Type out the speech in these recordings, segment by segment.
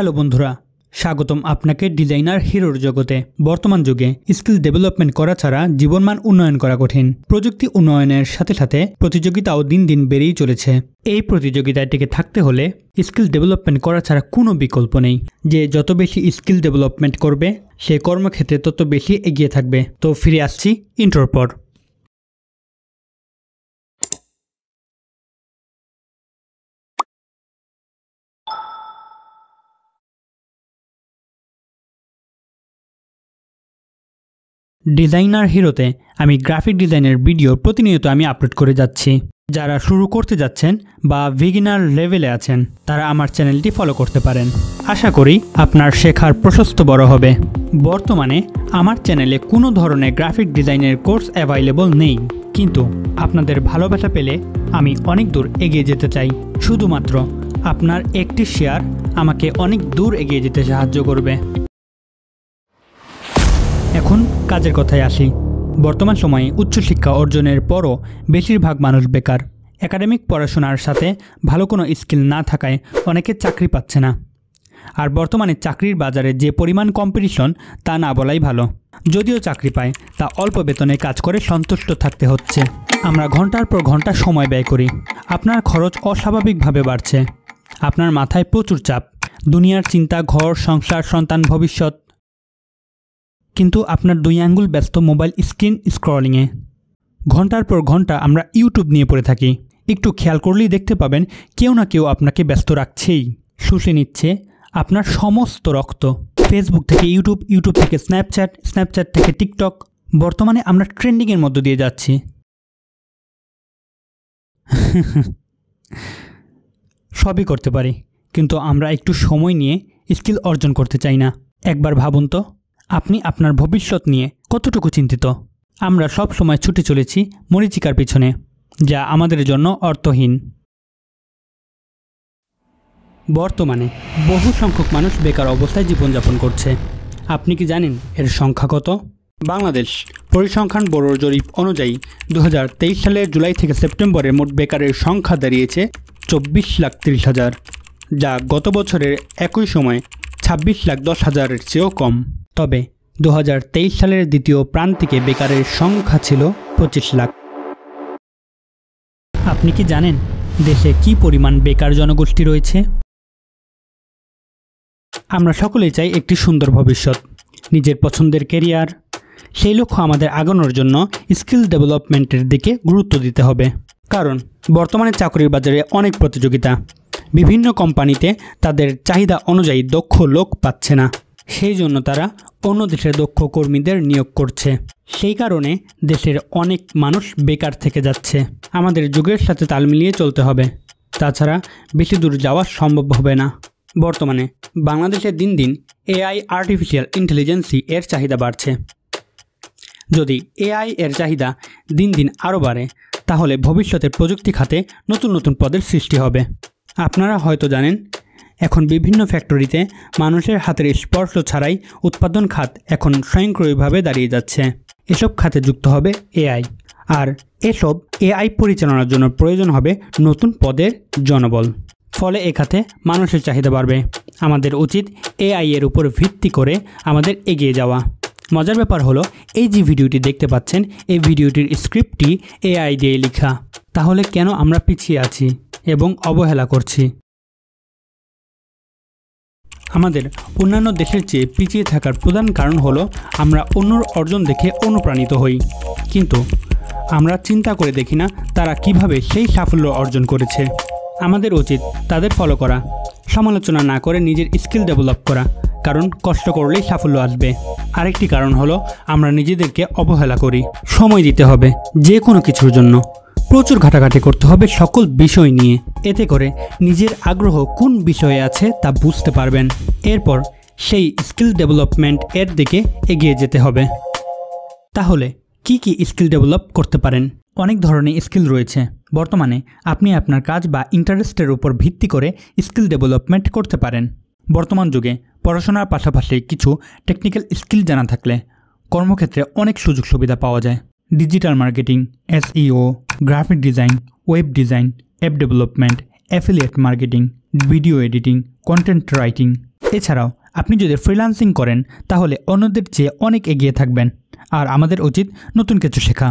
Hello বন্ধুরা, স্বাগতম আপনাকে ডিজাইনার হিরোর জগতে। বর্তমান যুগে স্কিল ডেভেলপমেন্ট করা ছাড়া জীবনমান উন্নয়ন করা কঠিন। প্রযুক্তি উন্নয়নের সাথে সাথে প্রতিযোগিতাও দিন দিন বেড়েই চলেছে। এই প্রতিযোগিতায় টিকে থাকতে হলে স্কিল ডেভেলপমেন্ট করা ছাড়া কোনো বিকল্প নেই। যে যত বেশি স্কিল ডেভেলপমেন্ট করবে সে কর্মক্ষেত্রে তত বেশি এগিয়ে থাকবে। তো ফিরে আসছি ইন্ট্রোর পর। ডিজাইনার হিরোতে আমি গ্রাফিক ডিজাইনের ভিডিও প্রতিনিয়ত আপলোড করে যাচ্ছি। যারা শুরু করতে যাচ্ছেন বা বিগিনার লেভেলে আছেন তারা আমার চ্যানেলটি ফলো করতে পারেন। আশা করি আপনার শেখার প্রশস্ত বড় হবে। বর্তমানে আমার চ্যানেলে কোনো ধরনের গ্রাফিক ডিজাইনের কোর্স অ্যাভাইলেবল নেই, কিন্তু আপনাদের ভালোবাসা পেলে আমি অনেক দূর এগিয়ে যেতে চাই। শুধুমাত্র আপনার একটি শেয়ার আমাকে অনেক দূর এগিয়ে যেতে সাহায্য করবে। এখন কাজের কথায় আসি। বর্তমান সময়ে উচ্চশিক্ষা অর্জনের পরও বেশিরভাগ মানুষ বেকার। একাডেমিক পড়াশোনার সাথে ভালো কোনো স্কিল না থাকায় অনেকে চাকরি পাচ্ছে না। আর বর্তমানে চাকরির বাজারে যে পরিমাণ কম্পিটিশন তা না বলাই ভালো। যদিও চাকরি পায় তা অল্প বেতনে কাজ করে সন্তুষ্ট থাকতে হচ্ছে। আমরা ঘন্টার পর ঘন্টা সময় ব্যয় করি। আপনার খরচ অস্বাভাবিকভাবে বাড়ছে। আপনার মাথায় প্রচুর চাপ, দুনিয়ার চিন্তা, ঘর, সংসার, সন্তান, ভবিষ্যৎ। কিন্তু আপনার 2 আঙ্গুল ব্যস্ত মোবাইল স্ক্রিন স্ক্রলিংয়ে। ঘন্টার পর ঘন্টা আমরা ইউটিউব নিয়ে পড়ে থাকি। একটু খেয়াল করলেই দেখতে পাবেন কেউ না কেউ আপনাকে ব্যস্ত রাখছেই। শুষে নিচ্ছে আপনার সমস্ত রক্ত। ফেসবুক থেকে ইউটিউব, ইউটিউব থেকে স্ন্যাপচ্যাট, স্ন্যাপচ্যাট থেকে টিকটক। বর্তমানে আমরা ট্রেন্ডিংয়ের মধ্য দিয়ে যাচ্ছি। সবই করতে পারি, কিন্তু আমরা একটু সময় নিয়ে স্কিল অর্জন করতে চাই না। একবার ভাবুন তো, আপনি আপনার ভবিষ্যৎ নিয়ে কতটুকু চিন্তিত? আমরা সব সময় ছুটে চলেছি মরীচিকার পিছনে, যা আমাদের জন্য অর্থহীন। বর্তমানে বহু সংখ্যক মানুষ বেকার অবস্থায় জীবনযাপন করছে। আপনি কি জানেন এর সংখ্যা কত? বাংলাদেশ পরিসংখ্যান ব্যুরোর জরিপ অনুযায়ী 2023 সালের জুলাই থেকে সেপ্টেম্বরে মোট বেকারের সংখ্যা দাঁড়িয়েছে 24,30,000, যা গত বছরের একই সময়ে 26,10,000-এর চেয়েও কম। তবে 2023 সালের দ্বিতীয় প্রান্তিকে বেকারের সংখ্যা ছিল 25 লাখ। আপনি কি জানেন দেশে কী পরিমাণ বেকার জনগোষ্ঠী রয়েছে? আমরা সকলেই চাই একটি সুন্দর ভবিষ্যৎ, নিজের পছন্দের ক্যারিয়ার। সেই লক্ষ্য আমাদের আগানোর জন্য স্কিল ডেভেলপমেন্টের দিকে গুরুত্ব দিতে হবে। কারণ বর্তমানে চাকরির বাজারে অনেক প্রতিযোগিতা। বিভিন্ন কোম্পানিতে তাদের চাহিদা অনুযায়ী দক্ষ লোক পাচ্ছে না। সেই জন্য তারা অন্য দেশের দক্ষ কর্মীদের নিয়োগ করছে। সেই কারণে দেশের অনেক মানুষ বেকার থেকে যাচ্ছে। আমাদের যুগের সাথে তাল মিলিয়ে চলতে হবে, তাছাড়া বেশি দূর যাওয়া সম্ভব হবে না। বর্তমানে বাংলাদেশে দিন দিন এআই, আর্টিফিশিয়াল ইন্টেলিজেন্সি এর চাহিদা বাড়ছে। যদি এআই এর চাহিদা দিন দিন আরও বাড়ে, তাহলে ভবিষ্যতের প্রযুক্তি খাতে নতুন নতুন পদের সৃষ্টি হবে। আপনারা হয়তো জানেন, এখন বিভিন্ন ফ্যাক্টরিতে মানুষের হাতের স্পর্শ ছাড়াই উৎপাদন খাত এখন স্বয়ংক্রিয়ভাবে দাঁড়িয়ে যাচ্ছে। এসব খাতে যুক্ত হবে এআই, আর এসব এআই পরিচালনার জন্য প্রয়োজন হবে নতুন পদের জনবল। ফলে এ খাতে মানুষের চাহিদা বাড়বে। আমাদের উচিত এআই এর উপর ভিত্তি করে আমাদের এগিয়ে যাওয়া। মজার ব্যাপার হলো, এই যে ভিডিওটি দেখতে পাচ্ছেন, এই ভিডিওটির স্ক্রিপ্টটি এআই দিয়ে লেখা। তাহলে কেন আমরা পিছিয়ে আছি এবং অবহেলা করছি? আমাদের অন্যান্য দেশের চেয়ে পিছিয়ে থাকার প্রধান কারণ হলো আমরা অন্যর অর্জন দেখে অনুপ্রাণিত হই, কিন্তু আমরা চিন্তা করে দেখি না তারা কিভাবে সেই সাফল্য অর্জন করেছে। আমাদের উচিত তাদের ফলো করা, সমালোচনা না করে নিজের স্কিল ডেভেলপ করা, কারণ কষ্ট করলেই সাফল্য আসবে। আরেকটি কারণ হলো আমরা নিজেদেরকে অবহেলা করি। সময় দিতে হবে যে কোনো কিছুর জন্য, প্রচুর ঘাটাঘাটি করতে হবে সকল বিষয় নিয়ে। এতে করে নিজের আগ্রহ কোন বিষয়ে আছে তা বুঝতে পারবেন। এরপর সেই স্কিল ডেভেলপমেন্ট এর দিকে এগিয়ে যেতে হবে। তাহলে কি কি স্কিল ডেভেলপ করতে পারেন? অনেক ধরনের স্কিল রয়েছে। বর্তমানে আপনি আপনার কাজ বা ইন্টারেস্টের উপর ভিত্তি করে স্কিল ডেভেলপমেন্ট করতে পারেন। বর্তমান যুগে পড়াশোনার পাশাপাশি কিছু টেকনিক্যাল স্কিল জানা থাকলে কর্মক্ষেত্রে অনেক সুযোগ সুবিধা পাওয়া যায়। Digital marketing, SEO, graphic design, web design, app development, affiliate marketing, video editing, content writing. এছাড়াও আপনি যদি ফ্রিল্যান্সিং করেন তাহলে অন্যদের চেয়ে অনেক এগিয়ে থাকবেন, আর আমাদের উচিত নতুন কিছু শেখা।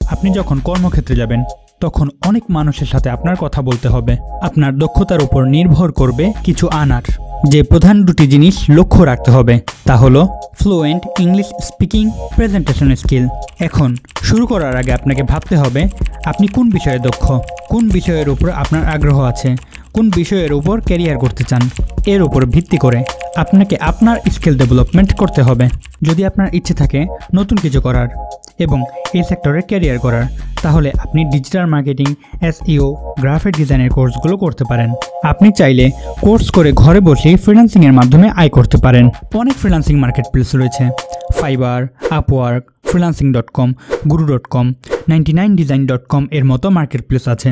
আপনি যখন কর্মক্ষেত্রে যাবেন তখন অনেক মানুষের সাথে আপনার কথা বলতে হবে। আপনার দক্ষতার উপর নির্ভর করবে কিছু আনার। যে প্রধান দুটি জিনিস লক্ষ্য রাখতে হবে তা হলো fluent English speaking, presentation skill. এখন শুরু করার আগে আপনাকে ভাবতে হবে আপনি কোন বিষয়ে দক্ষ, কোন বিষয়ের উপর আপনার আগ্রহ আছে, কোন বিষয়ের উপর ক্যারিয়ার করতে চান। এর উপর ভিত্তি করে আপনাকে আপনার স্কিল ডেভেলপমেন্ট করতে হবে। যদি আপনার ইচ্ছে থাকে নতুন কিছু করার এবং এই সেক্টরে ক্যারিয়ার করার, তাহলে আপনি ডিজিটাল মার্কেটিং, SEO, গ্রাফিক ডিজাইনের কোর্সগুলো করতে পারেন। আপনি চাইলে কোর্স করে ঘরে বসেই ফ্রিল্যান্সিংয়ের মাধ্যমে আয় করতে পারেন। অনেক ফ্রিল্যান্সিং মার্কেট প্লেস রয়েছে, fibre, Upwork, freelancing.com, guru.com, 99design.com এর মতো মার্কেট প্লেস আছে।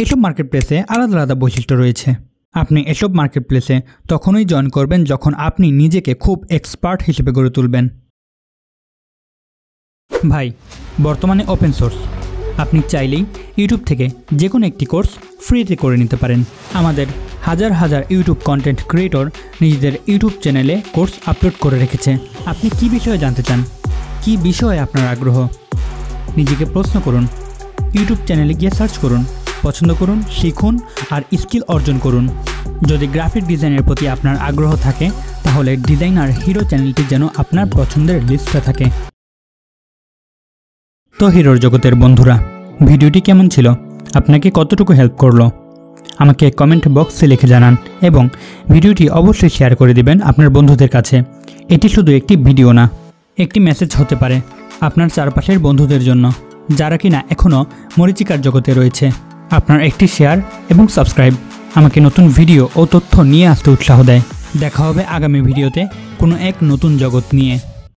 এসব মার্কেট প্লেসে আলাদা আলাদা বৈশিষ্ট্য রয়েছে। আপনি এসব মার্কেট প্লেসে তখনই জয়েন করবেন যখন আপনি নিজেকে খুব এক্সপার্ট হিসেবে গড়ে তুলবেন। ভাই, বর্তমানে ওপেন সোর্স, আপনি চাইলেই ইউটিউব থেকে যে কোনো একটি কোর্স ফ্রিতে করে নিতে পারেন। আমাদের হাজার হাজার ইউটিউব কন্টেন্ট ক্রিয়েটর নিজেদের ইউটিউব চ্যানেলে কোর্স আপলোড করে রেখেছে। আপনি কি বিষয়ে জানতে চান, কি বিষয়ে আপনার আগ্রহ, নিজেকে প্রশ্ন করুন, ইউটিউব চ্যানেলে গিয়ে সার্চ করুন, পছন্দ করুন, শিখুন আর স্কিল অর্জন করুন। যদি গ্রাফিক ডিজাইনের প্রতি আপনার আগ্রহ থাকে তাহলে ডিজাইনার হিরো চ্যানেলটি যেন আপনার পছন্দের লিস্টে থাকে। তো হিরোর জগতের বন্ধুরা, ভিডিওটি কেমন ছিল, আপনাকে কতটুকু হেল্প করলো আমাকে কমেন্ট বক্সে লিখে জানান এবং ভিডিওটি অবশ্যই শেয়ার করে দিবেন আপনার বন্ধুদের কাছে। এটি শুধু একটি ভিডিও না, একটি মেসেজ হতে পারে আপনার চারপাশের বন্ধুদের জন্য যারা কিনা এখনও মরীচিকার জগতে রয়েছে। আপনার একটি শেয়ার এবং সাবস্ক্রাইব আমাকে নতুন ভিডিও ও তথ্য নিয়ে আসতে উৎসাহ দেয়। দেখা হবে আগামী ভিডিওতে কোনো এক নতুন জগৎ নিয়ে।